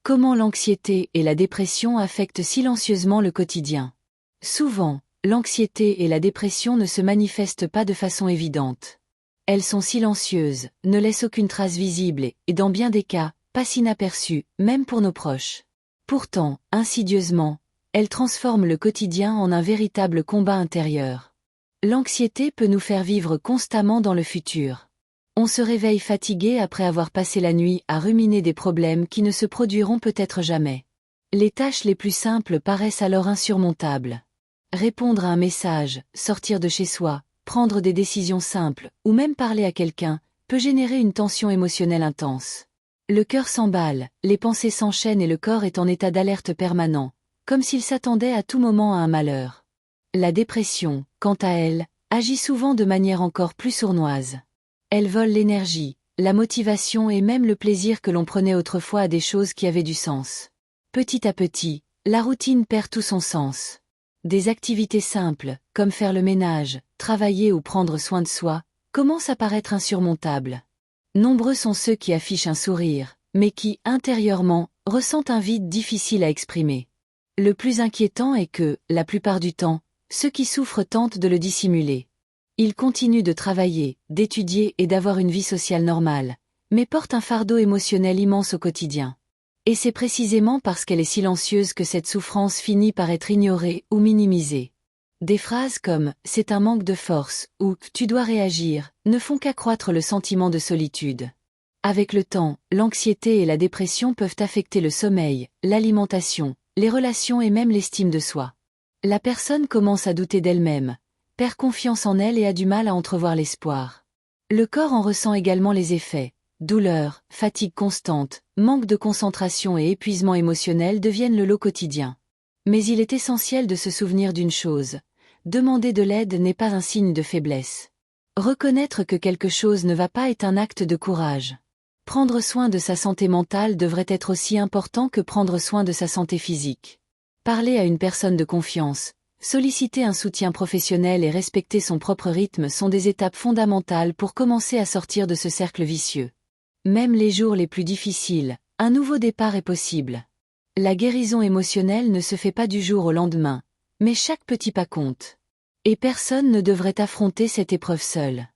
Comment l'anxiété et la dépression affectent silencieusement le quotidien. Souvent, l'anxiété et la dépression ne se manifestent pas de façon évidente. Elles sont silencieuses, ne laissent aucune trace visible et, dans bien des cas, passent inaperçues, même pour nos proches. Pourtant, insidieusement, elles transforment le quotidien en un véritable combat intérieur. L'anxiété peut nous faire vivre constamment dans le futur. On se réveille fatigué après avoir passé la nuit à ruminer des problèmes qui ne se produiront peut-être jamais. Les tâches les plus simples paraissent alors insurmontables. Répondre à un message, sortir de chez soi, prendre des décisions simples, ou même parler à quelqu'un, peut générer une tension émotionnelle intense. Le cœur s'emballe, les pensées s'enchaînent et le corps est en état d'alerte permanent, comme s'il s'attendait à tout moment à un malheur. La dépression, quant à elle, agit souvent de manière encore plus sournoise. Elle vole l'énergie, la motivation et même le plaisir que l'on prenait autrefois à des choses qui avaient du sens. Petit à petit, la routine perd tout son sens. Des activités simples, comme faire le ménage, travailler ou prendre soin de soi, commencent à paraître insurmontables. Nombreux sont ceux qui affichent un sourire, mais qui, intérieurement, ressentent un vide difficile à exprimer. Le plus inquiétant est que, la plupart du temps, ceux qui souffrent tentent de le dissimuler. Ils continuent de travailler, d'étudier et d'avoir une vie sociale normale, mais portent un fardeau émotionnel immense au quotidien. Et c'est précisément parce qu'elle est silencieuse que cette souffrance finit par être ignorée ou minimisée. Des phrases comme « c'est un manque de force » ou « tu dois réagir » ne font qu'accroître le sentiment de solitude. Avec le temps, l'anxiété et la dépression peuvent affecter le sommeil, l'alimentation, les relations et même l'estime de soi. La personne commence à douter d'elle-même, perd confiance en elle et a du mal à entrevoir l'espoir. Le corps en ressent également les effets. Douleur, fatigue constante, manque de concentration et épuisement émotionnel deviennent le lot quotidien. Mais il est essentiel de se souvenir d'une chose. Demander de l'aide n'est pas un signe de faiblesse. Reconnaître que quelque chose ne va pas est un acte de courage. Prendre soin de sa santé mentale devrait être aussi important que prendre soin de sa santé physique. Parler à une personne de confiance, solliciter un soutien professionnel et respecter son propre rythme sont des étapes fondamentales pour commencer à sortir de ce cercle vicieux. Même les jours les plus difficiles, un nouveau départ est possible. La guérison émotionnelle ne se fait pas du jour au lendemain, mais chaque petit pas compte. Et personne ne devrait affronter cette épreuve seul.